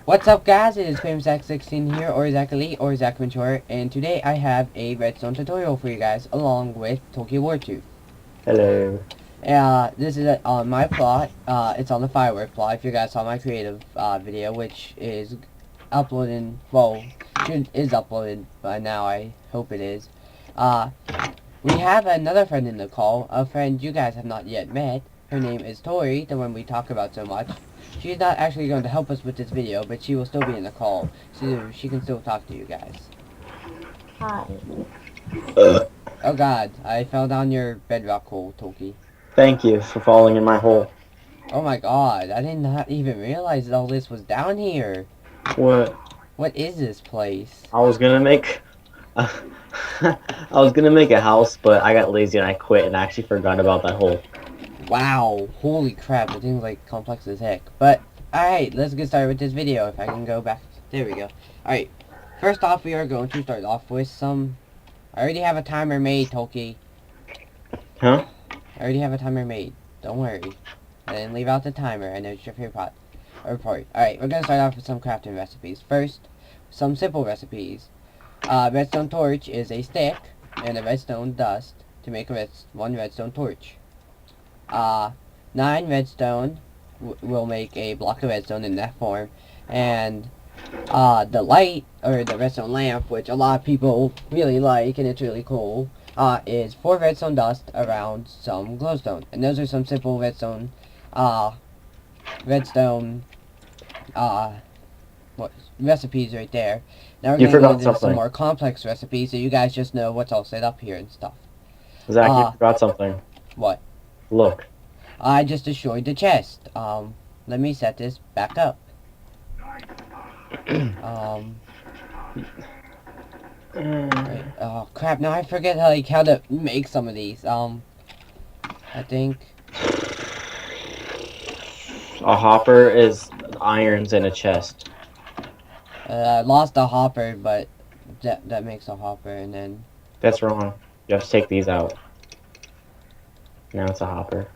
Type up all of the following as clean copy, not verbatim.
What's up, guys? It is Zach16 here, or Zach Elite, or Zach Mature, and today I have a Redstone tutorial for you guys, along with Tokyo War 2. Hello. This is on my plot. It's on the firework plot. If you guys saw my creative video, which is uploaded, well, is uploaded by now. I hope it is. Uh, we have another friend in the call, a friend you guys have not yet met. Her name is Tori, the one we talk about so much. She's not actually going to help us with this video, but she will still be in the call, so she can still talk to you guys. Hi. Oh god, I fell down your bedrock hole, Toki. Thank you for falling in my hole. Oh my god, I did not even realize that all this was down here. What? What is this place? I was gonna make I was gonna make a house, but I got lazy and I quit and I actually forgot about that hole. Wow, holy crap, the thing's like complex as heck. But, alright, let's get started with this video. If I can go back. There we go. Alright, first off we are going to start off with some... I already have a timer made, Toki. Huh? I already have a timer made. Don't worry. I didn't leave out the timer. I know it's your favorite part. Alright, we're gonna start off with some crafting recipes. First, some simple recipes. Redstone torch is a stick and a redstone dust to make one redstone torch. 9 redstone will make a block of redstone in that form, and the light, or the redstone lamp, which a lot of people really like and it's really cool, is 4 redstone dust around some glowstone. And those are some simple redstone, what, recipes right there. Now we're You going to go forgot into some something. more complex recipes so you guys just know what's all set up here and stuff. Zach, you forgot something. What? Look. I just destroyed the chest. Let me set this back up. Right. Oh crap! Now I forget how to make some of these. I think. A hopper is irons in a chest. I lost a hopper, but that makes a hopper, and then. That's wrong. You have to take these out. Now it's a hopper.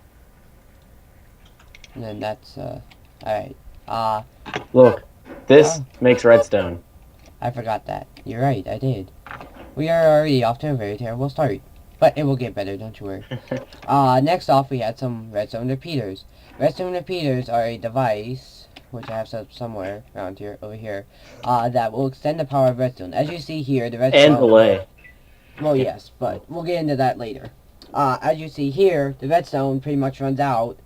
And then that's alright. Look. This makes redstone. I forgot that. You're right, I did. We are already off to a very terrible start. But it will get better, don't you worry. Next off we had some redstone repeaters. Redstone repeaters are a device, which I have set up somewhere around here, over here, that will extend the power of redstone. As you see here, the redstone... And delay. Well, yes, but we'll get into that later. As you see here, the redstone pretty much runs out.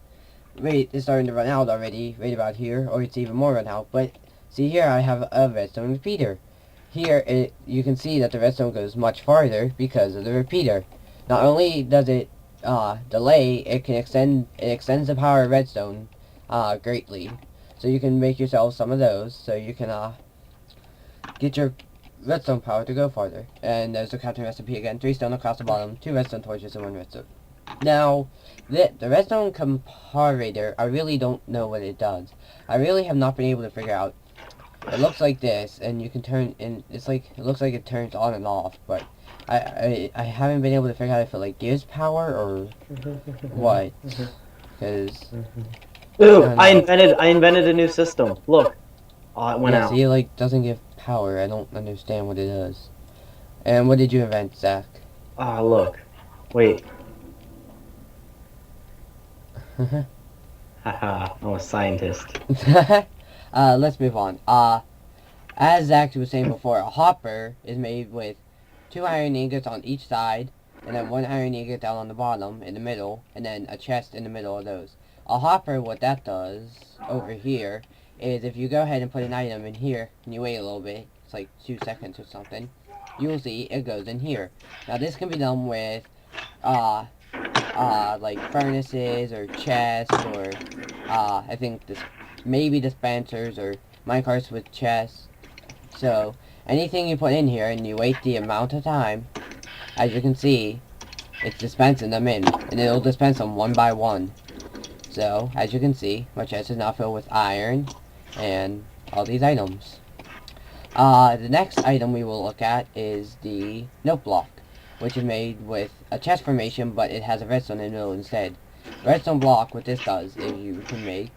It's starting to run out already, right about here, or it's even more run out, but... See here, I have a redstone repeater. Here, you can see that the redstone goes much farther because of the repeater. Not only does it delay, it extends the power of redstone greatly. So you can make yourself some of those, so you can get your redstone power to go farther. And there's the crafting recipe again: 3 stone across the bottom, 2 redstone torches, and 1 redstone. Now, the redstone comparator, I really don't know what it does. I really have not been able to figure out. It looks like this, and you can turn, and it looks like it turns on and off, but I haven't been able to figure out if it like gives power or what, because Ooh, I invented a new system. Look. Oh, it went out. see, it like doesn't give power. I don't understand what it does. And what did you invent, Zach? Ah, look. Wait. Haha, I'm a scientist. Let's move on. As Zach was saying before, a hopper is made with 2 iron ingots on each side, and then 1 iron ingot down on the bottom, in the middle, and then a chest in the middle of those. A hopper, what that does, over here, is if you go ahead and put an item in here, and you wait a little bit, it's like 2 seconds or something, you'll see it goes in here. Now this can be done with, like furnaces, or chests, or, I think this, maybe dispensers, or minecarts with chests. So, anything you put in here and you wait the amount of time, as you can see, it's dispensing them in, and it'll dispense them one by one. So, as you can see, my chest is now filled with iron, and all these items. The next item we will look at is the note block, which is made with a chest formation, but it has a redstone in the middle instead. Redstone block, what this does is you can make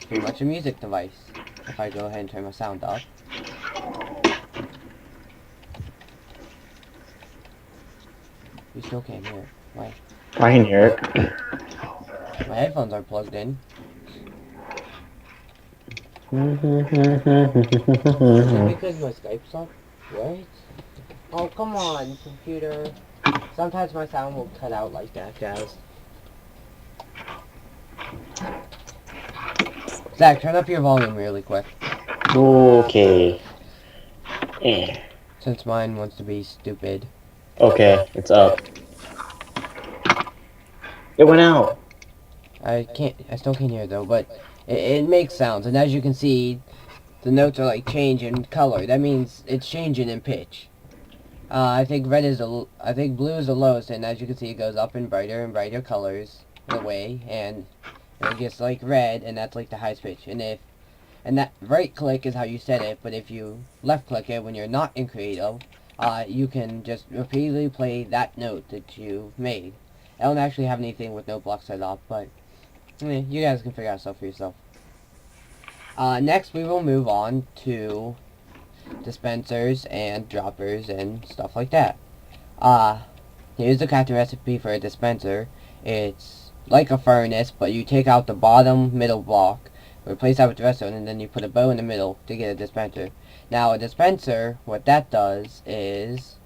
pretty much a music device. if I go ahead and turn my sound up. You still can't hear it. Why? I can hear it. My headphones are plugged in. Is it because my Skype's up? What? Oh, come on, computer. Sometimes my sound will cut out like that, guys. Zach, turn up your volume really quick. Okay. Eh. Since mine wants to be stupid. Okay, it's up. It went out. I still can't hear it though, but it makes sounds. And as you can see, the notes are like changing color. That means it's changing in pitch. I think I think blue is the lowest, and as you can see, it goes up in brighter and brighter colors in a way, and it gets like red, and that's like the highest pitch. And that right click is how you set it, but if you left click it when you're not in creative, you can just repeatedly play that note that you made. I don't actually have anything with note block set up, but you guys can figure out stuff for yourself. Next, we will move on to dispensers and droppers and stuff like that. Here's the crafting recipe for a dispenser. It's like a furnace, but you take out the bottom middle block, replace that with redstone, and then you put a bow in the middle to get a dispenser. Now, a dispenser, what that does is...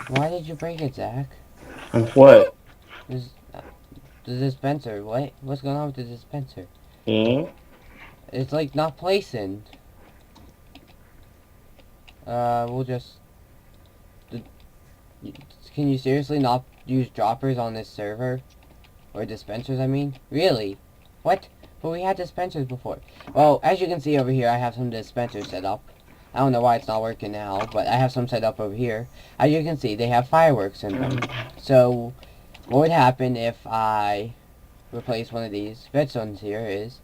Why did you break it, Zach? What? The dispenser, what? What's going on with the dispenser? Hmm? It's like not placing. We'll just... Can you seriously not use droppers on this server? Or dispensers, I mean? Really? What? But we had dispensers before. Well, as you can see over here, I have some dispensers set up. I don't know why it's not working now, but I have some set up over here. As you can see, they have fireworks in them. So, what would happen if I replace one of these redstones here is,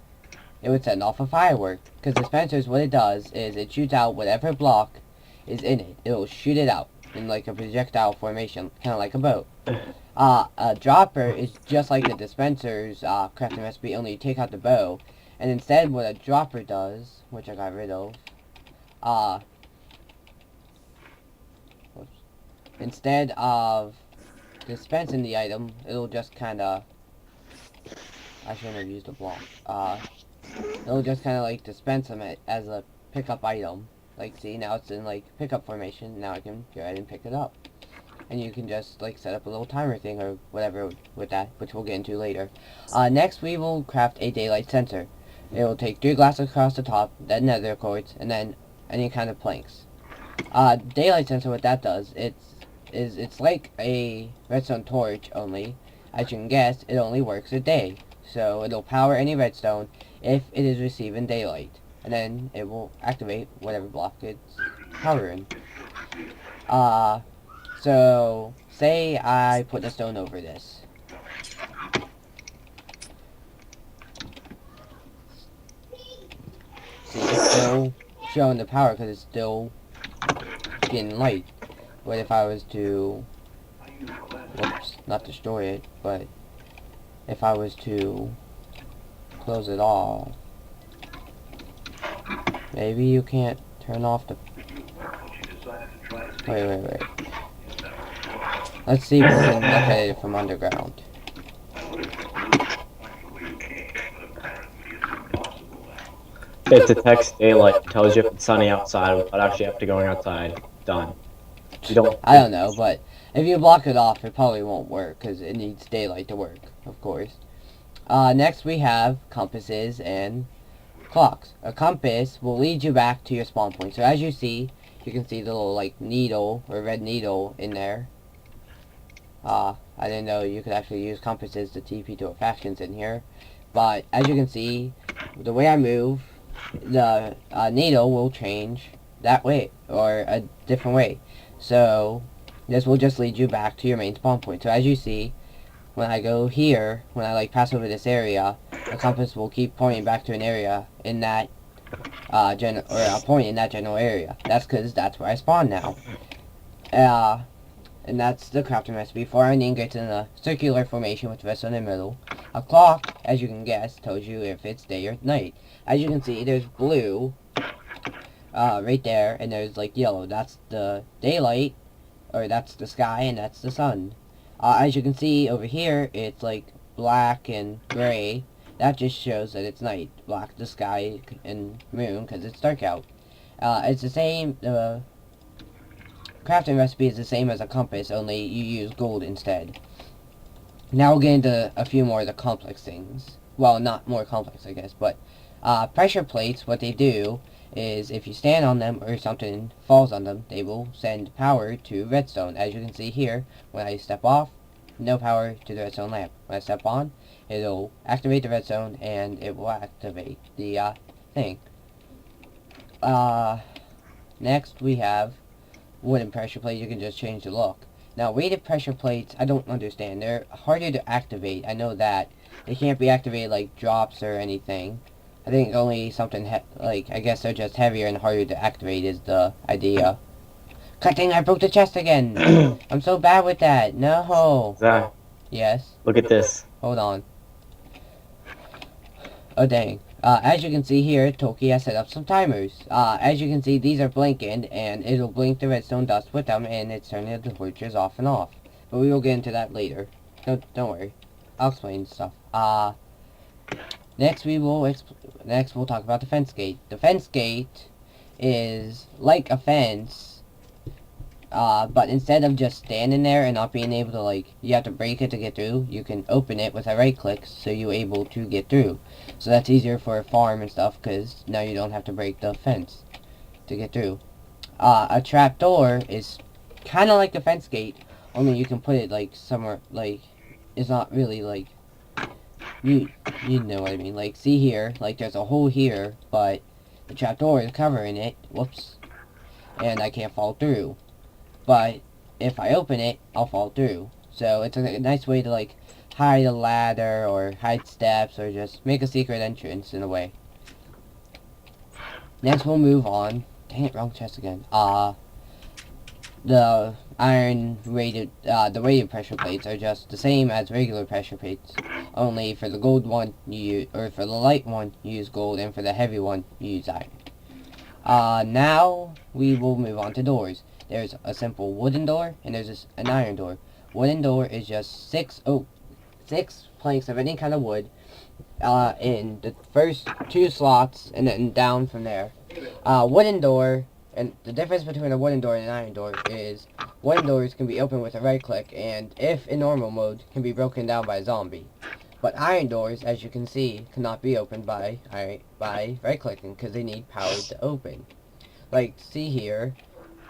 it would send off a firework. Because dispensers, what it does is it shoots out whatever block is in it. It will shoot it out in like a projectile formation, kind of like a boat. A dropper is just like the dispenser's crafting recipe, only you take out the bow. And instead what a dropper does, which I got rid of, instead of dispensing the item, it'll just kinda, I shouldn't have used a block, it'll just kinda like dispense them as a pickup item. Like, see, now it's in like pickup formation, now I can go ahead and pick it up. And you can just like set up a little timer thing or whatever with that, which we'll get into later. Next we will craft a daylight sensor. It will take 3 glass across the top, then nether quartz, and then any kind of planks. Daylight sensor, what that does, it's like a redstone torch, only, as you can guess, it only works at day. So it'll power any redstone if it is receiving daylight, and then it will activate whatever block it's powering. So, say I put a stone over this. See, it's still showing the power because it's still getting light. But if I was to, whoops, not destroy it, but if I was to close it off, maybe you can't turn off the... Wait. Let's see if we can look at it from underground. It detects daylight and tells you if it's sunny outside without actually have to going outside. Done. You don't. I don't know, but if you block it off, it probably won't work because it needs daylight to work, of course. Next we have compasses and clocks. A compass will lead you back to your spawn point. So as you see, you can see the little like needle or red needle in there. I didn't know you could actually use compasses to TP to factions in here. But as you can see, the way I move, the needle will change that way, or a different way. So, this will just lead you back to your main spawn point. So as you see, when I go here, when I like pass over this area, the compass will keep pointing back to an area in that, or a point in that general area. That's because that's where I spawn now. and that's the crafting recipe for an ingot in a circular formation with redstone in the middle. A clock, as you can guess, tells you if it's day or night. As you can see, there's blue right there, and there's like yellow. That's the daylight, or that's the sky, and that's the sun. As you can see over here, it's like black and gray. That just shows that it's night. Black the sky and moon because it's dark out. It's the same. The crafting recipe is the same as a compass, only you use gold instead. Now we'll get into a few more of the complex things. Well, not more complex, I guess, but pressure plates, what they do is if you stand on them or something falls on them, they will send power to redstone. As you can see here, when I step off, no power to the redstone lamp. When I step on, it'll activate the redstone and it will activate the thing. Next we have wooden pressure plate. You can just change the look. Now, weighted pressure plates, I don't understand. They're harder to activate. I know that. They can't be activated like drops or anything. I think only something like, I guess they're just heavier and harder to activate is the idea. Cutting, I broke the chest again. I'm so bad with that. No. Zach, Yes. look at this. Hold on. Oh, dang. As you can see here, Toki has set up some timers. As you can see, these are blinking, and it'll blink the redstone dust with them, and it's turning the torches off and off. But we will get into that later. Don't worry. I'll explain stuff. Next we'll talk about the fence gate. The fence gate is like a fence, but instead of just standing there and not being able to, like, you have to break it to get through, you can open it with a right click so you're able to get through. So that's easier for a farm and stuff, because now you don't have to break the fence to get through. A trap door is kind of like the fence gate, only you can put it, like, somewhere, like, it's not really, like, you know what I mean. Like, see here, like, there's a hole here, but the trap door is covering it, whoops, and I can't fall through. But if I open it, I'll fall through. So it's a nice way to, like, hide a ladder or hide steps or just make a secret entrance in a way. Next we'll move on. Dang it, wrong chest again. The the weighted pressure plates are just the same as regular pressure plates. Only for the gold one for the light one you use gold, and for the heavy one you use iron. Now we will move on to doors. There's a simple wooden door, and there's an iron door. Wooden door is just six planks of any kind of wood in the first 2 slots, and then down from there. Wooden door, and the difference between a wooden door and an iron door is wooden doors can be opened with a right click, and if in normal mode, can be broken down by a zombie. But iron doors, as you can see, cannot be opened by right clicking because they need power to open. Like, see here,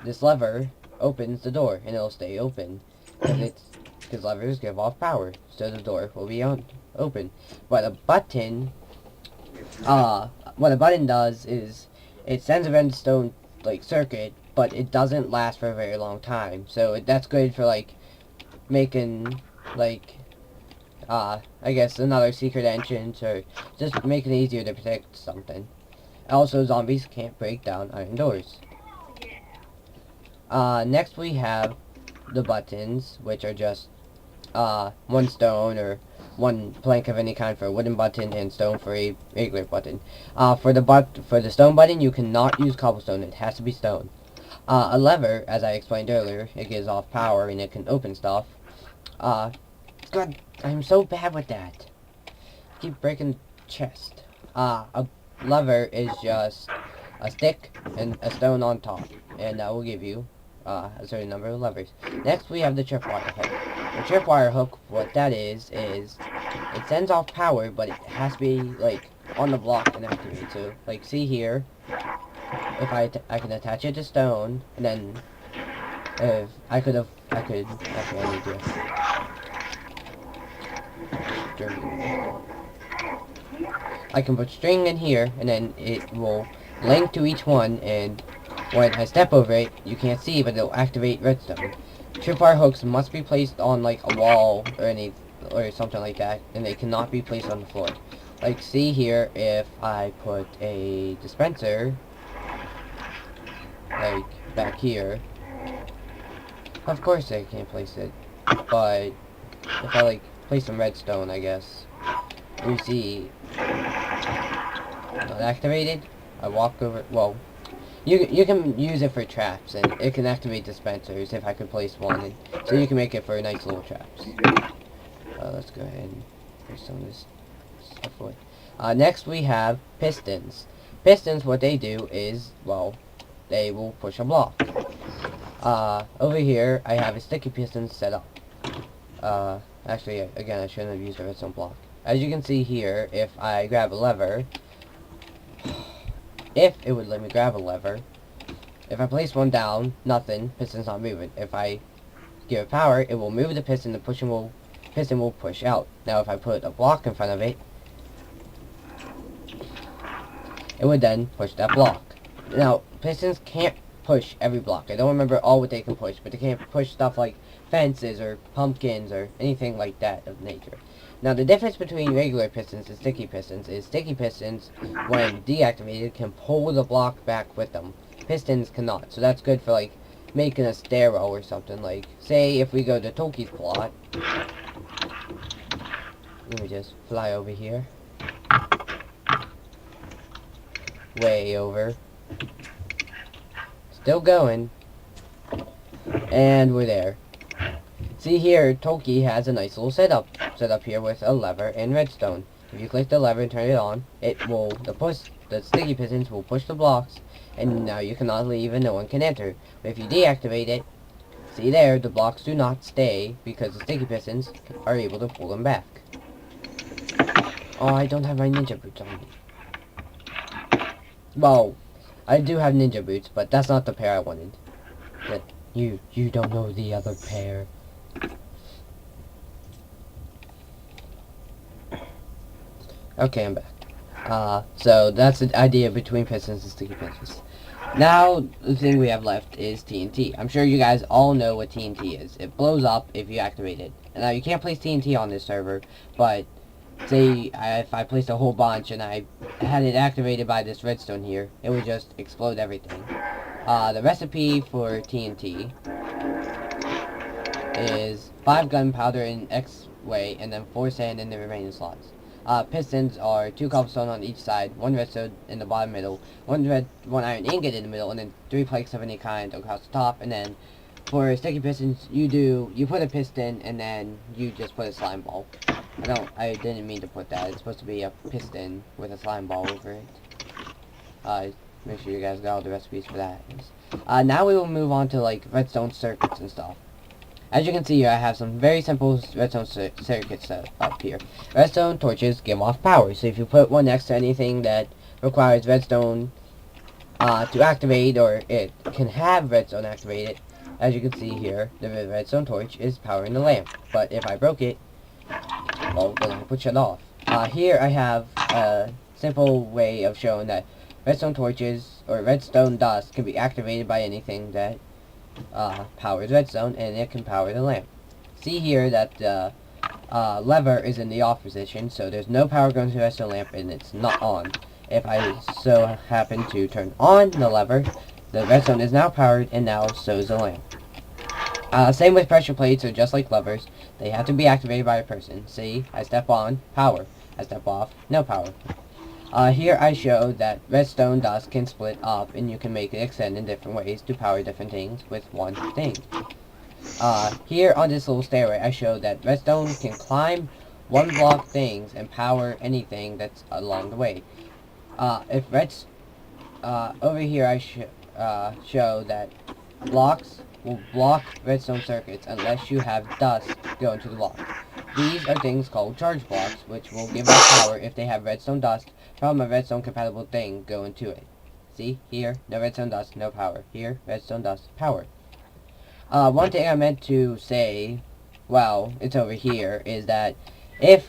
this lever opens the door and it'll stay open because levers give off power, so the door will be open. But a button, what a button does is it sends a redstone like circuit, but it doesn't last for a very long time. So that's good for like making like I guess another secret entrance, or just making it easier to protect something. Also, zombies can't break down iron doors. Next we have the buttons, which are just 1 stone or 1 plank of any kind for a wooden button, and stone for a regular button. For the stone button, you cannot use cobblestone; it has to be stone. A lever, as I explained earlier, it gives off power and it can open stuff. God, I'm so bad with that. Keep breaking chest. A lever is just a stick and a stone on top, and that will give you a certain number of levers. Next, we have the tripwire hook. The tripwire hook, what that is it sends off power, but it has to be like on the block and activate. So, like, see here, if I can attach it to stone, and then if I could actually I need to. I can put string in here, and then it will link to each one, and when I step over it, you can't see, but it'll activate redstone. Tripwire hooks must be placed on like a wall or something like that, and they cannot be placed on the floor. Like, see here, if I put a dispenser like back here, Of course I can't place it, but if I like place some redstone, I guess. You see, not activated. I walk over. Well, you can use it for traps, and it can activate dispensers if I could place one, and so you can make it for nice little traps. Let's go ahead and put some of this stuff away. Next we have pistons. Pistons, what they do is, well, they will push a block. Over here I have a sticky piston set up. Actually, again, I shouldn't have used a redstone block. As you can see here, if I grab a lever, if it would let me grab a lever, if I place one down, nothing, piston's not moving. If I give it power, it will move the piston, the piston will push out. Now if I put a block in front of it, it would then push that block. Now, pistons can't push every block. I don't remember all what they can push, but they can't push stuff like fences or pumpkins or anything like that of nature. Now, the difference between regular pistons and sticky pistons is sticky pistons, when deactivated, can pull the block back with them. Pistons cannot, so that's good for, like, making a stairwell or something. Like, say if we go to Toki's plot, let me just fly over here. Way over. Still going. And we're there. See here, Toki has a nice little setup here with a lever and redstone. If you click the lever and turn it on, it will, the sticky pistons will push the blocks, and now you cannot leave and no one can enter. But if you deactivate it, see there, the blocks do not stay because the sticky pistons are able to pull them back. Oh, I don't have my ninja boots on me. Well, I do have ninja boots, but that's not the pair I wanted. But you don't know the other pair. Okay, I'm back. So that's the idea between pistons and sticky pistons. Now, the thing we have left is TNT. I'm sure you guys all know what TNT is. It blows up if you activate it. And now, you can't place TNT on this server, but say if I placed a whole bunch and I had it activated by this redstone here, it would just explode everything. The recipe for TNT is 5 gunpowder in X way, and then 4 sand in the remaining slots. Pistons are 2 cobblestone on each side, 1 redstone in the bottom middle, 1 iron ingot in the middle, and then 3 planks of any kind across the top. And then for sticky pistons, you put a piston and then you just put a slime ball. I didn't mean to put that. It's supposed to be a piston with a slime ball over it. Make sure you guys got all the recipes for that. Now we will move on to like redstone circuits and stuff. As you can see here, I have some very simple redstone circuits set up here. Redstone torches give off power, so if you put one next to anything that requires redstone to activate, or it can have redstone activated, as you can see here, the redstone torch is powering the lamp. But if I broke it, well, the lamp would shut off. Here I have a simple way of showing that redstone torches or redstone dust can be activated by anything that powers redstone, and it can power the lamp. See here that the lever is in the off position, so there's no power going to the redstone lamp, and it's not on. If I so happen to turn on the lever, the redstone is now powered, and now so is the lamp. Same with pressure plates, so just like levers, they have to be activated by a person. See, I step on, power. I step off, no power. Here I show that redstone dust can split up, and you can make it extend in different ways to power different things with one thing. Here on this little stairway, I show that redstone can climb one block things and power anything that's along the way. Over here I show that blocks will block redstone circuits unless you have dust go into the block. These are things called charge blocks, which will give off power if they have redstone dust from a redstone compatible thing go into it. See, here, no redstone dust, no power. Here, redstone dust, power. One thing I meant to say, well, it's over here, is that if,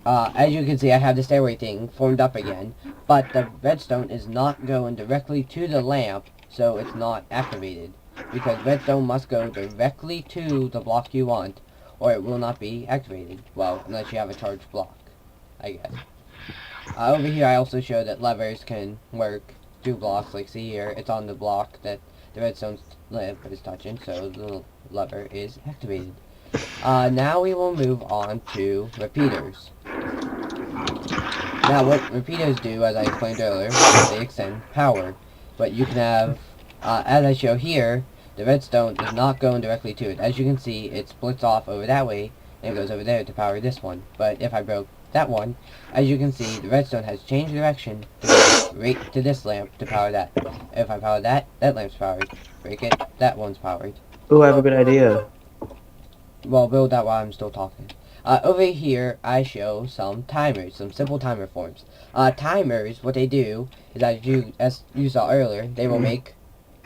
as you can see, I have the stairway thing formed up again, but the redstone is not going directly to the lamp, so it's not activated. Because redstone must go directly to the block you want, or it will not be activated. Well, unless you have a charged block, I guess. Over here I also show that levers can work 2 blocks. Like, see here, it's on the block that the redstone lamp is touching, so the lever is activated. Now we will move on to repeaters. Now, what repeaters do, as I explained earlier, they extend power. But you can have, as I show here, the redstone is not going directly to it. As you can see, it splits off over that way, and it goes over there to power this one. But if I broke that one, as you can see, the redstone has changed direction to go right to this lamp to power that. If I power that, that lamp's powered. Break it, that one's powered. Ooh, I have a good idea. Well, build that while I'm still talking. Over here, I show some timers, some simple timer forms. Timers, what they do is, as you saw earlier, they will make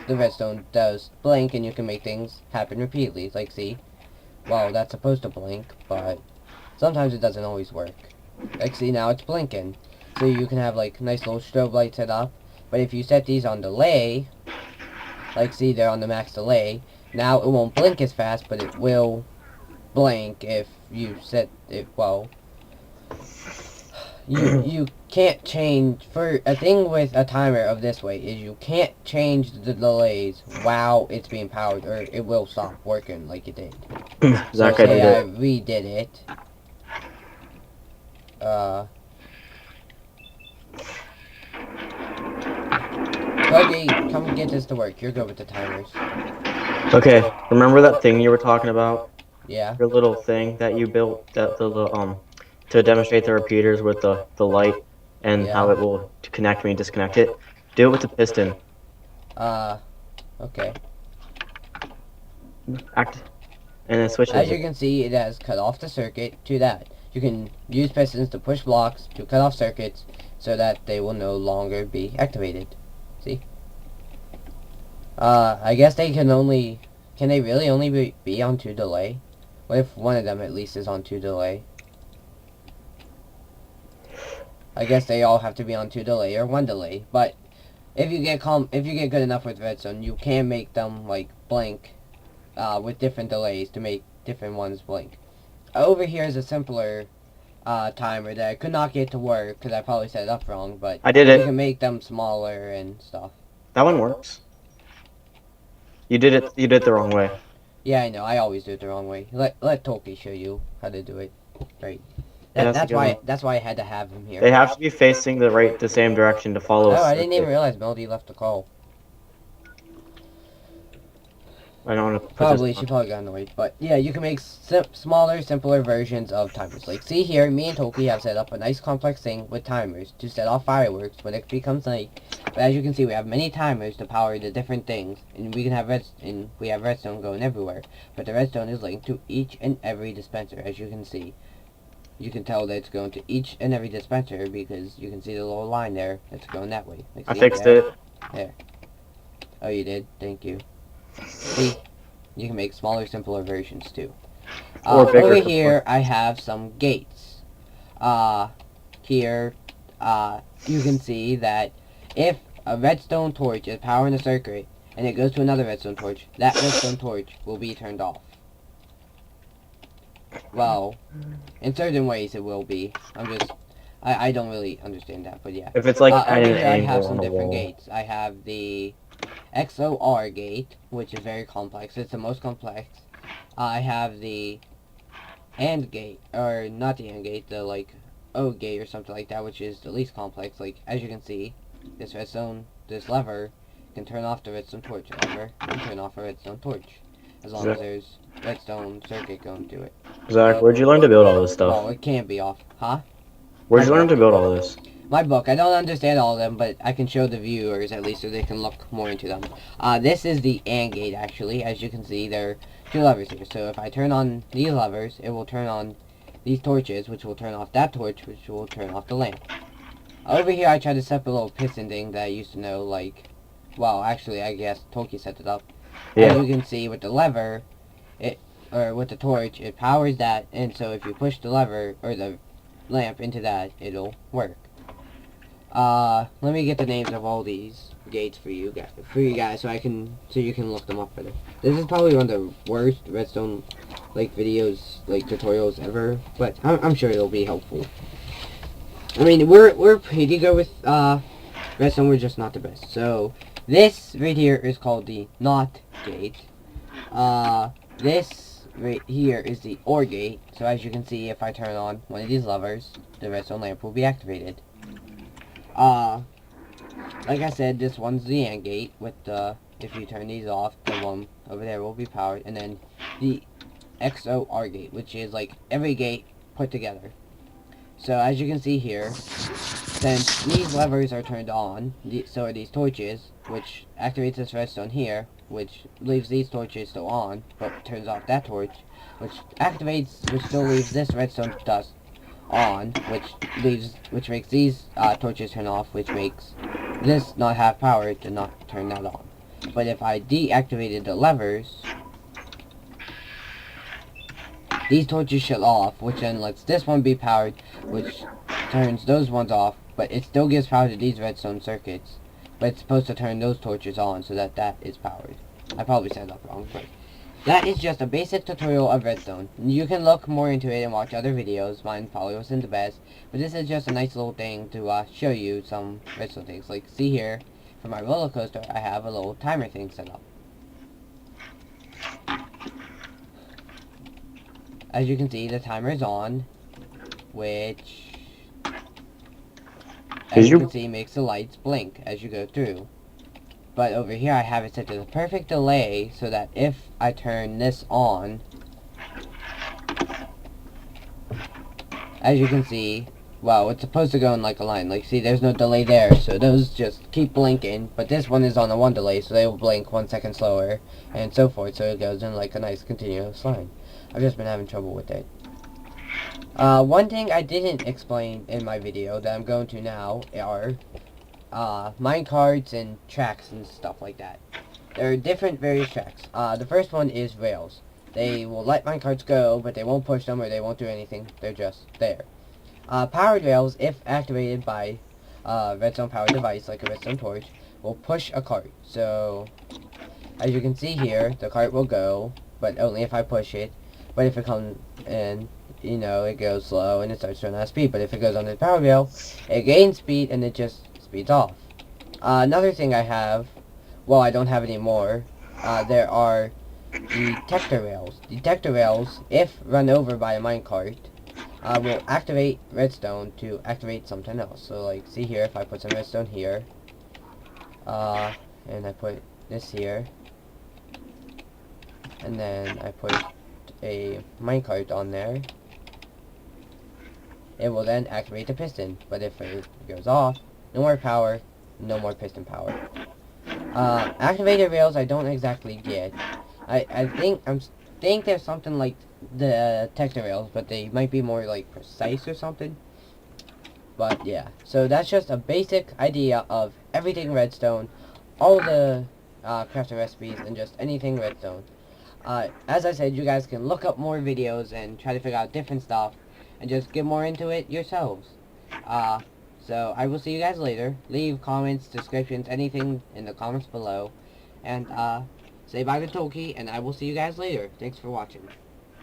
the redstone does blink, and you can make things happen repeatedly. Like, see, well, that's supposed to blink, but sometimes it doesn't always work. Like, see, now it's blinking. So you can have, like, nice little strobe light set up. But if you set these on delay, like, see, they're on the max delay, now it won't blink as fast, but it will blink if you set it, well, you can't change, for a thing with a timer of this way, is you can't change the delays while it's being powered, or it will stop working like it did. So Zach, I did say I it. redid it, Buggy, come get this to work. You're good with the timers. Okay, remember that thing you were talking about? Yeah? Your little thing that you built, that to demonstrate the repeaters with the light and how it Yeah. will connect me and disconnect it. Do it with the piston. Okay. And then switch As you it. can see, it has cut off the circuit to that. You can use pistons to push blocks to cut off circuits so that they will no longer be activated. See? I guess they can they really only be on 2 delay? What if one of them at least is on 2 delay? I guess they all have to be on 2 delay or 1 delay, but if you get good enough with redstone, you can make them, like, blink with different delays to make different ones blink. Over here is a simpler timer that I could not get to work because I probably set it up wrong, but I did you it. can make them smaller and stuff. That one works. You did it. You did it the wrong way. Yeah, I know. I always do it the wrong way. Let Toki show you how to do it. Right. Yeah, That's why I had to have him here. They have to be facing the same direction to follow. Oh, I didn't even realize Melody left the call. I don't want to put Probably, this she on. probably got annoyed. But yeah, you can make smaller, simpler versions of timers. Like, see here, me and Toki have set up a nice complex thing with timers to set off fireworks when it becomes night. But as you can see, we have many timers to power the different things, and we have redstone going everywhere. But the redstone is linked to each and every dispenser, as you can see. You can tell that it's going to each and every dispenser because you can see the little line there that's going that way. Like, I see, fixed there. it. There. Oh, you did? Thank you. See? You can make smaller, simpler versions too. Or bigger Over for here, I have some gates. Here, you can see that if a redstone torch is powering a circuit and it goes to another redstone torch, that redstone torch will be turned off. Well, in certain ways it will be. I don't really understand that, but yeah. If it's like Over at an here I have angle some on a different wall. gates. I have the XOR gate, which is very complex. It's the most complex. I have the AND gate, or not the AND gate, the like O gate or something like that, which is the least complex. Like, as you can see, this lever can turn off the redstone torch. Lever can turn off a redstone torch, as long as there's redstone circuit going to it. Zach, where'd you learn to build all this Well, stuff? it can't be off, huh? Where'd you learn to build all this? My book. I don't understand all of them, but I can show the viewers at least so they can look more into them. This is the AND gate, actually. As you can see, there are 2 levers here. So if I turn on these levers, it will turn on these torches, which will turn off that torch, which will turn off the lamp. Over here, I tried to set up a little piston thing that I used to know, like, well, actually, I guess Toki set it up. Yeah. As you can see, with the lever, with the torch, it powers that, and so if you push the lever, or the lamp into that, it'll work. Let me get the names of all these gates for you guys, so you can look them up better. This is probably one of the worst redstone, like, videos, like, tutorials ever, but I'm sure it'll be helpful. I mean, we're pretty good with, redstone were just not the best. So this right here is called the NOT gate. This right here is the OR gate. So as you can see, if I turn on one of these levers, the redstone lamp will be activated. Like I said, this one's the AND gate with the, if you turn these off, the one over there will be powered. And then the XOR gate, which is like every gate put together. So as you can see here, since these levers are turned on, so are these torches, which activates this redstone here, which leaves these torches still on, but turns off that torch, which still leaves this redstone dust on, which makes these torches turn off, which makes this not have power to not turn that on. But if I deactivated the levers, these torches shut off, which then lets this one be powered, which turns those ones off, but it still gives power to these redstone circuits. But it's supposed to turn those torches on so that that is powered. I probably said that wrong, but that is just a basic tutorial of redstone. You can look more into it and watch other videos. Mine probably wasn't the best, but this is just a nice little thing to show you some redstone things. Like, see here, for my roller coaster, I have a little timer thing set up. As you can see, the timer is on, which, as you can see, makes the lights blink as you go through. But over here, I have it set to the perfect delay so that if I turn this on, as you can see, well, it's supposed to go in like a line. Like, see, there's no delay there, so those just keep blinking. But this one is on a 1 delay, so they will blink 1 second slower, and so forth, so it goes in like a nice continuous line. I've just been having trouble with it. One thing I didn't explain in my video that I'm going to now are minecarts and tracks and stuff like that. There are different various tracks. The first one is rails. They will let minecarts go, but they won't push them or they won't do anything. They're just there. Powered rails, if activated by a redstone powered device like a redstone torch, will push a cart. So, as you can see here, the cart will go, but only if I push it. But if it comes in, you know, it goes slow and it starts to run out of speed. But if it goes on the power rail, it gains speed and it just speeds off. Another thing I have, well, I don't have anymore, there are detector rails. Detector rails, if run over by a minecart, will activate redstone to activate something else. So, like, see here, if I put some redstone here, and I put this here, and then I put a minecart on there, it will then activate the piston. But if it goes off, no more power, no more piston power. Activated rails I don't exactly get. I think there's something like the detector rails, but they might be more like precise or something. But yeah, so that's just a basic idea of everything redstone, all the crafting recipes, and just anything redstone. As I said, you guys can look up more videos and try to figure out different stuff and just get more into it yourselves. So I will see you guys later. Leave comments, descriptions, anything in the comments below. And say bye to Toki, and I will see you guys later. Thanks for watching.